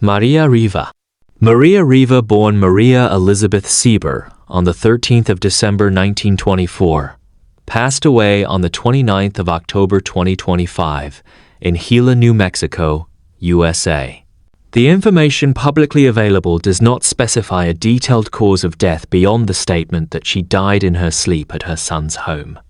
Maria Riva. Maria Riva, born Maria Elizabeth Sieber on the 13th of December 1924, passed away on the 29th of October 2025 in Gila, New Mexico, USA. The information publicly available does not specify a detailed cause of death beyond the statement that she died in her sleep at her son's home.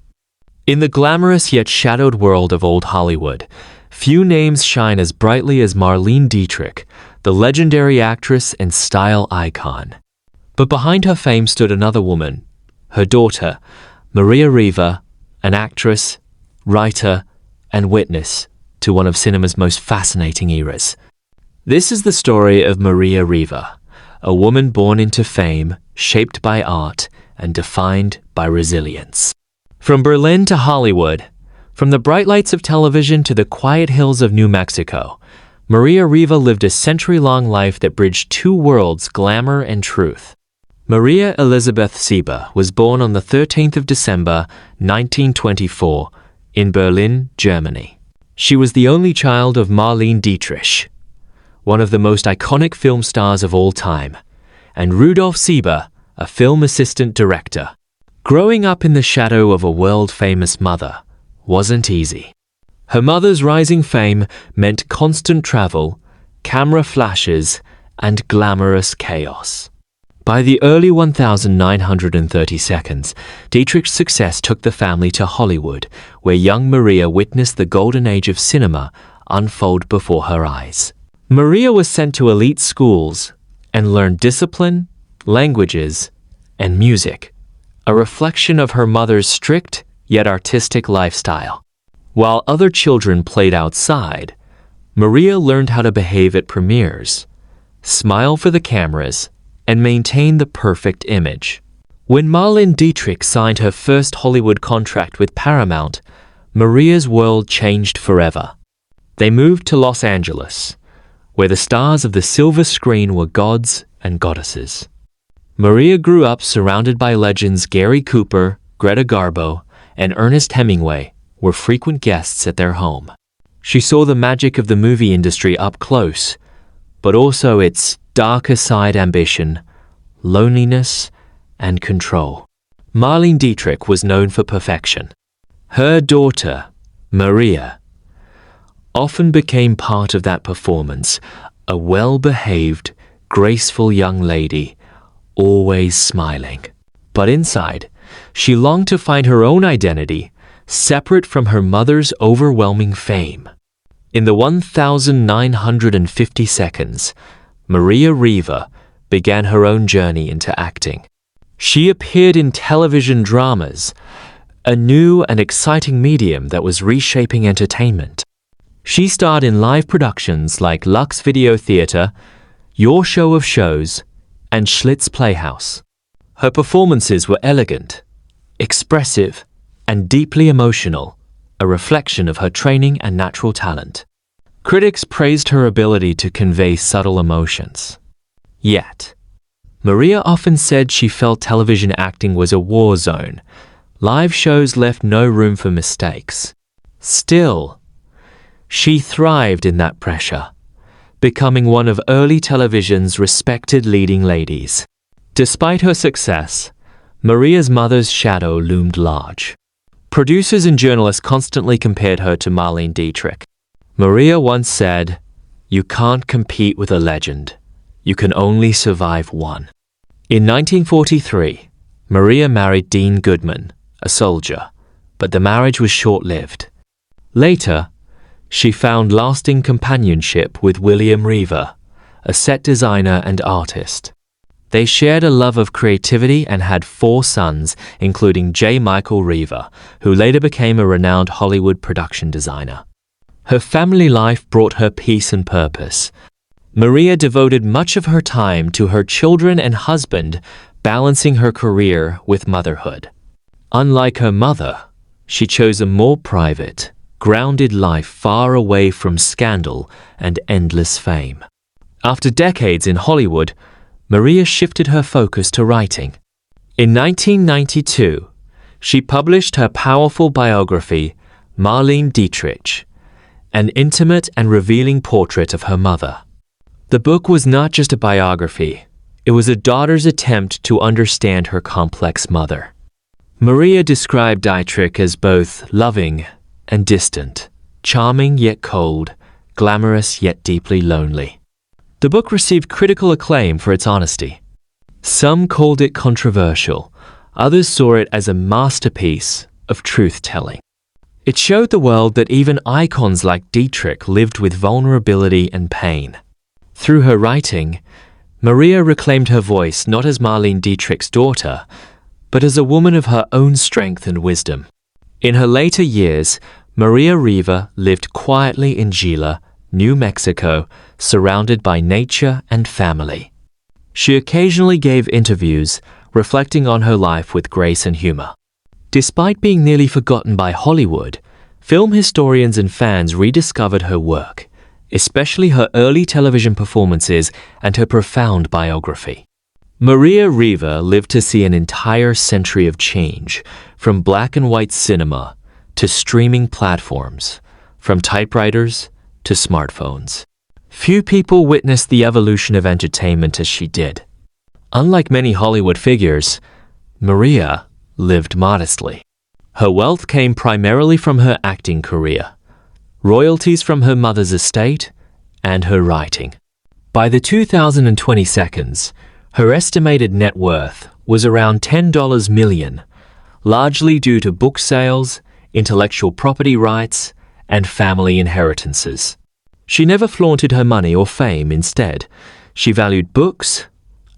In the glamorous yet shadowed world of old Hollywood, few names shine as brightly as Marlene Dietrich, the legendary actress and style icon. But behind her fame stood another woman, her daughter, Maria Riva, an actress, writer, and witness to one of cinema's most fascinating eras. This is the story of Maria Riva, a woman born into fame, shaped by art, and defined by resilience. From Berlin to Hollywood, from the bright lights of television to the quiet hills of New Mexico, Maria Riva lived a century-long life that bridged two worlds, glamour and truth. Maria Elizabeth Sieber was born on the 13th of December, 1924, in Berlin, Germany. She was the only child of Marlene Dietrich, one of the most iconic film stars of all time, and Rudolf Sieber, a film assistant director. Growing up in the shadow of a world-famous mother wasn't easy. Her mother's rising fame meant constant travel, camera flashes, and glamorous chaos. By the early 1932s, Dietrich's success took the family to Hollywood, where young Maria witnessed the golden age of cinema unfold before her eyes. Maria was sent to elite schools and learned discipline, languages, and music, a reflection of her mother's strict yet artistic lifestyle. While other children played outside, Maria learned how to behave at premieres, smile for the cameras, and maintain the perfect image. When Marlene Dietrich signed her first Hollywood contract with Paramount, Maria's world changed forever. They moved to Los Angeles, where the stars of the silver screen were gods and goddesses. Maria grew up surrounded by legends Gary Cooper, Greta Garbo, and Ernest Hemingway were frequent guests at their home. She saw the magic of the movie industry up close, but also its darker side: ambition, loneliness, and control. Marlene Dietrich was known for perfection. Her daughter, Maria, often became part of that performance, a well-behaved, graceful young lady, always smiling. But inside, she longed to find her own identity, separate from her mother's overwhelming fame. In the 1950 seconds, Maria Riva began her own journey into acting. She appeared in television dramas, a new and exciting medium that was reshaping entertainment. She starred in live productions like Lux Video Theater, Your Show of Shows, and Schlitz Playhouse. Her performances were elegant, expressive, and deeply emotional, a reflection of her training and natural talent. Critics praised her ability to convey subtle emotions. Yet, Maria often said she felt television acting was a war zone. Live shows left no room for mistakes. Still, she thrived in that pressure, becoming one of early television's respected leading ladies. Despite her success, Maria's mother's shadow loomed large. Producers and journalists constantly compared her to Marlene Dietrich. Maria once said, "You can't compete with a legend. You can only survive one." In 1943, Maria married Dean Goodman, a soldier, but the marriage was short-lived. Later, she found lasting companionship with William Riva, a set designer and artist. They shared a love of creativity and had 4 sons, including J. Michael Riva, who later became a renowned Hollywood production designer. Her family life brought her peace and purpose. Maria devoted much of her time to her children and husband, balancing her career with motherhood. Unlike her mother, she chose a more private, grounded life far away from scandal and endless fame. After decades in Hollywood, Maria shifted her focus to writing. In 1992, she published her powerful biography, Marlene Dietrich, an intimate and revealing portrait of her mother. The book was not just a biography. It was a daughter's attempt to understand her complex mother. Maria described Dietrich as both loving and distant, charming yet cold, glamorous yet deeply lonely. The book received critical acclaim for its honesty. Some called it controversial, others saw it as a masterpiece of truth-telling. It showed the world that even icons like Dietrich lived with vulnerability and pain. Through her writing, Maria reclaimed her voice not as Marlene Dietrich's daughter, but as a woman of her own strength and wisdom. In her later years, Maria Riva lived quietly in Gila, New Mexico, surrounded by nature and family. She occasionally gave interviews, reflecting on her life with grace and humor. Despite being nearly forgotten by Hollywood, film historians and fans rediscovered her work, especially her early television performances and her profound biography. Maria Riva lived to see an entire century of change, from black and white cinema to streaming platforms, from typewriters to smartphones. Few people witnessed the evolution of entertainment as she did. Unlike many Hollywood figures, Maria lived modestly. Her wealth came primarily from her acting career, royalties from her mother's estate, and her writing. By the 2022, her estimated net worth was around $10 million, largely due to book sales, intellectual property rights, and family inheritances. She never flaunted her money or fame. Instead, she valued books,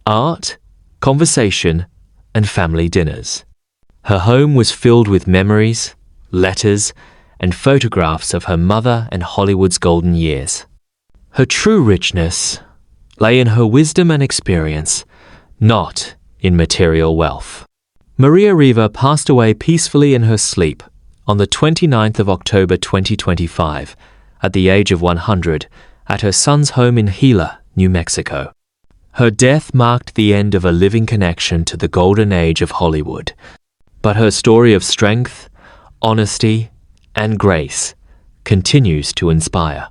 art, conversation, and family dinners. Her home was filled with memories, letters, and photographs of her mother and Hollywood's golden years. Her true richness lay in her wisdom and experience, not in material wealth. Maria Riva passed away peacefully in her sleep on the 29th of October 2025 at the age of 100 at her son's home in Gila, New Mexico. Her death marked the end of a living connection to the golden age of Hollywood. But her story of strength, honesty, and grace continues to inspire.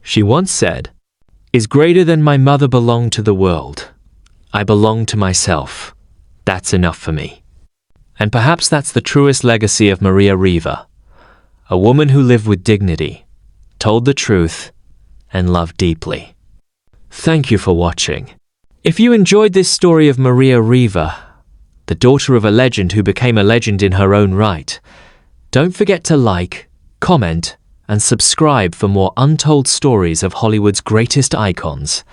She once said, "Is greater than my mother belonged to the world. I belong to myself. That's enough for me." And perhaps that's the truest legacy of Maria Riva, a woman who lived with dignity, told the truth, and loved deeply. Thank you for watching. If you enjoyed this story of Maria Riva, the daughter of a legend who became a legend in her own right, don't forget to like, comment, and subscribe for more untold stories of Hollywood's greatest icons.